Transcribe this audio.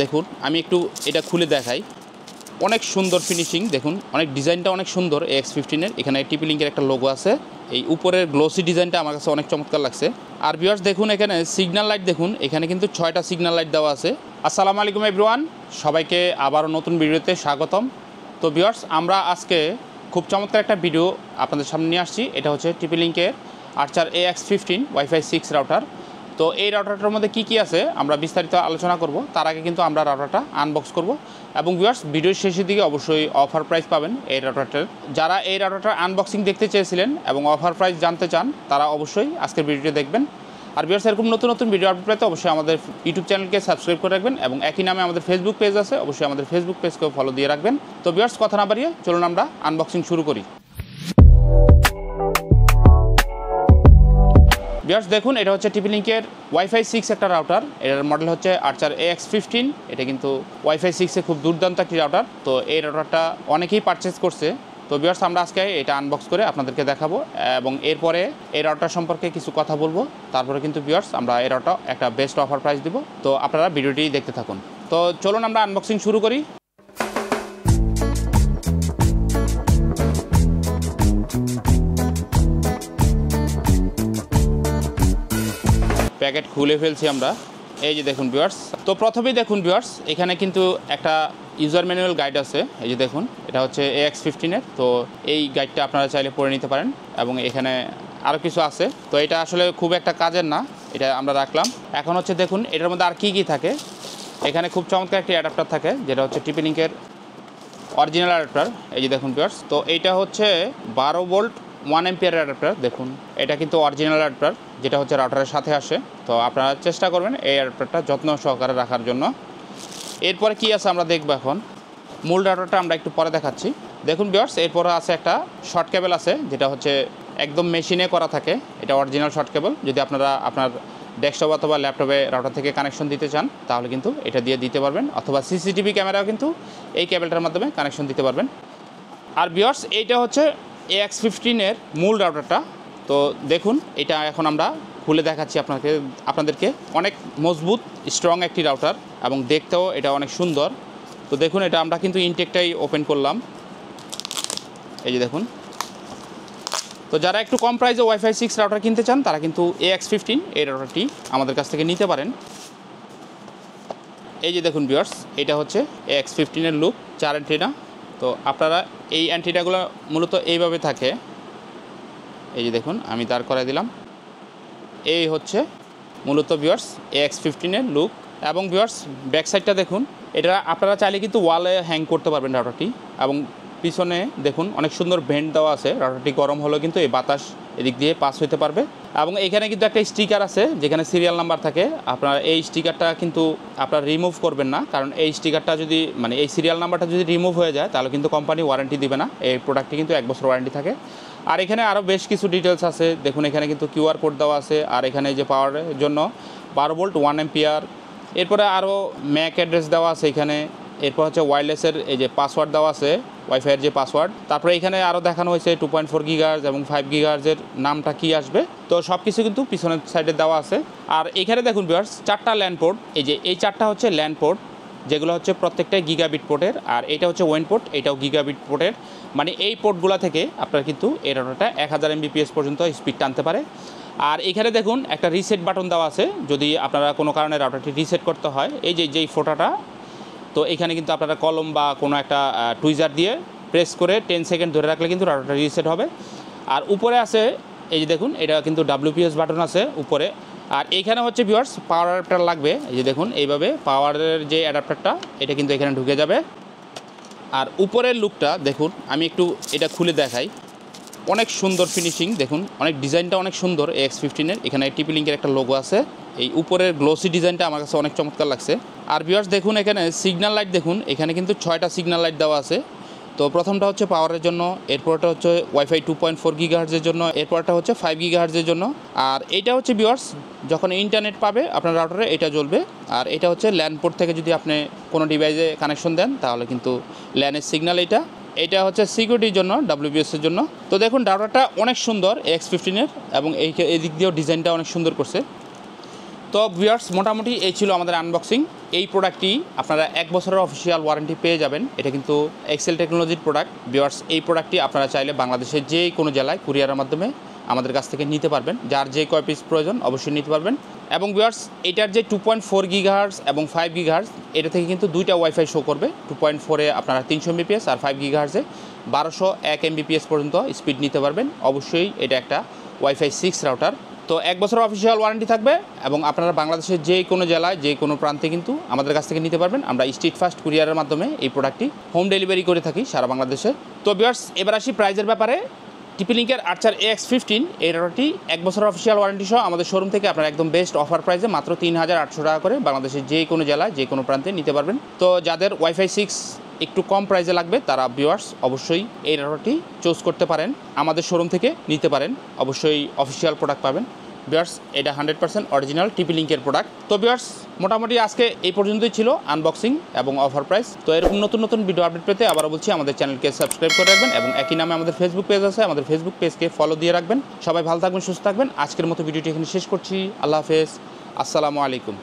দেখুন আমি একটু এটা খুলে দেখাই। অনেক সুন্দর ফিনিশিং, দেখুন অনেক ডিজাইনটা অনেক সুন্দর। AX15 এর এখানে TP Link এর একটা লোগো আছে। এই উপরের গ্লোসি ডিজাইনটা আমার কাছে অনেক চমৎকার লাগছে। আর ভিউয়ার্স দেখুন এখানে সিগন্যাল লাইট দেখুন, এখানে কিন্তু 6টা সিগন্যাল লাইট দেওয়া আছে। আসসালামু আলাইকুম এভরিওয়ান, সবাইকে আবারও নতুন ভিডিওতে স্বাগতম। তো ভিউয়ার্স আমরা আজকে খুব চমৎকার একটা ভিডিও আপনাদের সামনে নিয়ে আসছি। এটা হচ্ছে TP Link এর আর্চার AX15 Wi-Fi 6 রাউটার। তো এই রাউটারটার মধ্যে কী আছে আমরা বিস্তারিত আলোচনা করব। তার আগে কিন্তু আমরা রাউটারটা আনবক্স করব এবং ভিউয়ার্স ভিডিওর শেষের দিকে অবশ্যই অফার প্রাইস পাবেন এই রাউটারটার। যারা এই রাউটারটার আনবক্সিং দেখতে চেয়েছিলেন এবং অফার প্রাইস জানতে চান তারা অবশ্যই আজকের ভিডিওটি দেখবেন। আর ভিউয়ার্স এরকম নতুন নতুন ভিডিও আপডেট পেতে অবশ্যই আমাদের ইউটিউব চ্যানেলকে সাবস্ক্রাইব করে রাখবেন এবং একই নামে আমাদের ফেসবুক পেজ আছে, অবশ্যই আমাদের ফেসবুক পেজকেও ফলো দিয়ে রাখবেন। তো ভিউয়ার্স কথা না বাড়িয়ে চলুন আমরা আনবক্সিং শুরু করি। ভিউয়ার্স দেখুন এটা হচ্ছে TP Link এর Wi-Fi 6 একটা রাউটার। এটার মডেল হচ্ছে আর্চার AX15। এটা কিন্তু Wi-Fi 6 এ খুব দুর্দান্ত একটি রাউটার। তো এই রাউটারটা অনেকেই পারচেস করছে। তো ভিউয়ার্স আমরা আজকে এটা আনবক্স করে আপনাদেরকে দেখাবো এবং এরপরে এই রাউটার সম্পর্কে কিছু কথা বলবো। তারপরে কিন্তু ভিউয়ার্স আমরা এই রাউটার একটা বেস্ট অফার প্রাইস দিব। তো আপনারা ভিডিওটি দেখতে থাকুন। তো চলুন আমরা আনবক্সিং শুরু করি। প্যাকেট খুলে ফেলছি আমরা। এই যে দেখুন ভিউয়ার্স, তো প্রথমেই দেখুন ভিউয়ার্স এখানে কিন্তু একটা ইউজার ম্যানুয়াল গাইড আছে। এই যে দেখুন এটা হচ্ছে AX15 এর। তো এই গাইডটা আপনারা চাইলে পড়ে নিতে পারেন এবং এখানে আরও কিছু আছে। তো এটা আসলে খুব একটা কাজের না, এটা আমরা রাখলাম। এখন হচ্ছে দেখুন এটার মধ্যে আর কী থাকে। এখানে খুব চমৎকার একটি অ্যাডাপ্টার থাকে যেটা হচ্ছে TP Link এর অরিজিনাল অ্যাডাপ্টার। এই যে দেখুন ভিউয়ার্স, তো এইটা হচ্ছে 12 ভোল্ট 1 অ্যাম্পিয়ার অ্যাডাপ্টার। দেখুন এটা কিন্তু অরিজিনাল অ্যাডাপ্টার যেটা হচ্ছে রাউটারের সাথে আসে। তো আপনারা চেষ্টা করবেন এই অ্যাডাপ্টারটা যত্ন সহকারে রাখার জন্য। এরপরে কি আছে আমরা দেখব। এখন মূল রাউটারটা আমরা একটু পরে দেখাচ্ছি। দেখুন ভিউয়ার্স এরপরে আছে একটা শর্ট কেবল আছে যেটা হচ্ছে একদম মেশিনে করা থাকে। এটা অরিজিনাল শর্ট কেবল। যদি আপনারা আপনার ডেস্কটপ অথবা ল্যাপটপে রাউটার থেকে কানেকশন দিতে চান তাহলে কিন্তু এটা দিয়ে দিতে পারবেন, অথবা CCTV ক্যামেরাও কিন্তু এই কেবলটার মাধ্যমে কানেকশন দিতে পারবেন। আর ভিউয়ার্স এইটা হচ্ছে AX15 এর মূল রাউটারটা। তো দেখুন এটা এখন আমরা খুলে দেখাচ্ছি আপনাদেরকে। অনেক মজবুত স্ট্রং একটি রাউটার এবং দেখতেও এটা অনেক সুন্দর। তো দেখুন এটা আমরা কিন্তু ইনটেকটাই ওপেন করলাম। এই যে দেখুন, তো যারা একটু কম প্রাইসে Wi-Fi 6 রাউটার কিনতে চান তারা কিন্তু AX15 এই রাউটারটি আমাদের কাছ থেকে নিতে পারেন। এই যে দেখুন ভিউয়ার্স এটা হচ্ছে AX15 এর লুক, 4 অ্যান্টেনা। তো আপনারা এই অ্যান্টেনাগুলো মূলত এইভাবে থাকে। এই যে দেখুন আমি দাঁড় করাই দিলাম। এই হচ্ছে মূলত ভিউয়ার্স AX15 এর লুক। এবং ভিউয়ার্স ব্যাক সাইডটা দেখুন, এটা আপনারা চাইলে কিন্তু ওয়ালে হ্যাং করতে পারবেন রাউটারটি। এবং পিছনে দেখুন অনেক সুন্দর ভেন্ট দেওয়া আছে। রাউটারটি গরম হলেও কিন্তু এই বাতাস এদিক দিয়ে পাস হতে পারবে। এবং এখানে কিন্তু একটা স্টিকার আছে যেখানে সিরিয়াল নাম্বার থাকে। আপনারা এই স্টিকারটা কিন্তু আপনারা রিমুভ করবেন না, কারণ এই স্টিকারটা যদি এই সিরিয়াল নাম্বারটা যদি রিমুভ হয়ে যায় তাহলে কিন্তু কোম্পানি ওয়ারেন্টি দিবে না। এই প্রোডাক্টটি কিন্তু 1 বছর ওয়ারেন্টি থাকে। আর এখানে আরও বেশ কিছু ডিটেলস আছে। দেখুন এখানে কিন্তু QR কোড দেওয়া আছে। আর এখানে যে পাওয়ারের জন্য 12 ভোল্ট 1 অ্যাম্পিয়ার। এরপরে আরও ম্যাক অ্যাড্রেস দেওয়া আছে এখানে। এরপর হচ্ছে ওয়্যারলেসের এই যে পাসওয়ার্ড দেওয়া আছে, ওয়াইফাইয়ের যে পাসওয়ার্ড। তারপরে এখানে আরও দেখানো হয়েছে 2.4 GHz এবং 5 GHz নামটা কি আসবে। তো সব কিছু কিন্তু পিছনের সাইডে দেওয়া আছে। আর এখানে দেখুন ভিউয়ার্স 4টা ল্যান্ড পোর্ট। এই যে এই 4টা হচ্ছে ল্যান্ড পোর্ট, যেগুলো হচ্ছে প্রত্যেকটাই গিগাবিট পোর্টের। আর এটা হচ্ছে ওয়েন পোর্ট, এটাও গিগাবিট পোর্টের। এই পোর্টগুলো থেকে আপনারা কিন্তু এই রাউটারটা 1000 Mbps পর্যন্ত স্পিড টানতে পারে। আর এখানে দেখুন একটা রিসেট বাটন দেওয়া আছে, যদি আপনারা কোনো কারণে রাউটারটি রিসেট করতে হয়। এই যে যেই ফোটাটা, তো এখানে কিন্তু আপনারা কলম বা কোনো একটা টুইজার দিয়ে প্রেস করে 10 সেকেন্ড ধরে রাখলে কিন্তু রাউটারটা রিসেট হবে। আর উপরে আছে এই যে দেখুন এটা কিন্তু WPS বাটন আছে উপরে। আর এইখানে হচ্ছে ভিউয়ার্স পাওয়ার অ্যাডাপ্টার লাগবে। এই যে দেখুন এইভাবে পাওয়ারের যে অ্যাডাপ্টারটা এটা কিন্তু এখানে ঢুকে যাবে। আর উপরের লুকটা দেখুন আমি একটু এটা খুলে দেখাই। অনেক সুন্দর ফিনিশিং, দেখুন অনেক ডিজাইনটা অনেক সুন্দর AX15 এর। এখানে TP Link এর একটা লোগো আছে। এই উপরের গ্লোসি ডিজাইনটা আমার কাছে অনেক চমৎকার লাগছে। আর ভিউয়ার্স দেখুন এখানে সিগন্যাল লাইট দেখুন, এখানে কিন্তু 6টা সিগন্যাল লাইট দেওয়া আছে। তো প্রথমটা হচ্ছে পাওয়ারের জন্য, এরপরটা হচ্ছে Wi-Fi 2.4 GHz এর জন্য, এরপরটা হচ্ছে 5 GHz এর জন্য। আর এইটা হচ্ছে ভিউয়ার্স যখন ইন্টারনেট পাবে আপনার রাউটারে এটা জ্বলবে। আর এটা হচ্ছে ল্যান্ড পোর্ট থেকে যদি আপনি কোনো ডিভাইসে কানেকশন দেন তাহলে কিন্তু ল্যানের সিগন্যাল এটা হচ্ছে সিকিউরিটির জন্য, WPS এর জন্য। তো দেখুন রাউটারটা অনেক সুন্দর AX15 এর এবং এই দিক দিয়েও ডিজাইনটা অনেক সুন্দর করছে। তো ভিউয়ার্স মোটামুটি এই ছিল আমাদের আনবক্সিং। এই প্রোডাক্টটি আপনারা 1 বছরের অফিসিয়াল ওয়ারেন্টি পেয়ে যাবেন। এটা কিন্তু এক্সেল টেকনোলজির প্রোডাক্ট। ভিউয়ার্স এই প্রোডাক্টটি আপনারা চাইলে বাংলাদেশের যে কোনো জেলায় কুরিয়ারের মাধ্যমে আমাদের কাছ থেকে নিতে পারবেন। যার যে কয় পিস প্রয়োজন অবশ্যই নিতে পারবেন। এবং ভিউয়ার্স এটার যে 2.4 গিগাহার্টজ এবং 5 গিগাহার্টজ, এটা থেকে কিন্তু দুইটা ওয়াইফাই শো করবে। 2.4-এ আপনারা 300 Mbps আর 5 গিগাহার্টজে 1201 Mbps পর্যন্ত স্পিড নিতে পারবেন। অবশ্যই এটা একটা ওয়াইফাই 6 রাউটার। তো 1 বছরের অফিসিয়াল ওয়ারেন্টি থাকবে এবং আপনারা বাংলাদেশের যে কোনো জেলায় যে কোনো প্রান্তে কিন্তু আমাদের কাছ থেকে নিতে পারবেন। আমরা স্ট্রিট ফাস্ট কুরিয়ারের মাধ্যমে এই প্রোডাক্টটি হোম ডেলিভারি করে থাকি সারা বাংলাদেশে। তো ভিউয়ার্স এবার আসি প্রাইজের ব্যাপারে। TP-Link আর্চার AX15 এই রাউটারটি 1 বছরের অফিসিয়াল ওয়ারেন্টি সহ আমাদের শোরুম থেকে আপনারা একদম বেস্ট অফার প্রাইসে মাত্র 3800 টাকা করে বাংলাদেশের যে কোনো জেলায় যে কোনো প্রান্তে নিতে পারবেন। তো যাদের ওয়াইফাই 6 একটু কম প্রাইসে লাগবে তারা ভিউয়ার্স অবশ্যই এই রাউটারটি চুজ করতে পারেন, আমাদের শোরুম থেকে নিতে পারেন। অবশ্যই অফিসিয়াল প্রোডাক্ট পাবেন। ভিউয়ার্স এটা 100% অরিজিনাল TP-Link প্রোডাক্ট। তো ভিউয়ার্স মোটামুটি আজকে এই পর্যন্তই ছিল আনবক্সিং এবং অফার প্রাইস। তো এরকম নতুন নতুন ভিডিও আপডেট পেতে আবারও বলছি আমাদের চ্যানেলকে সাবস্ক্রাইব করে রাখবেন এবং একই নামে আমাদের ফেসবুক পেজ আছে, আমাদের ফেসবুক পেজকে ফলো দিয়ে রাখবেন। সবাই ভালো থাকবেন, সুস্থ থাকবেন। আজকের মতো ভিডিওটি এখানে শেষ করছি। আল্লাহ হাফেজ, আসসালামু আলাইকুম।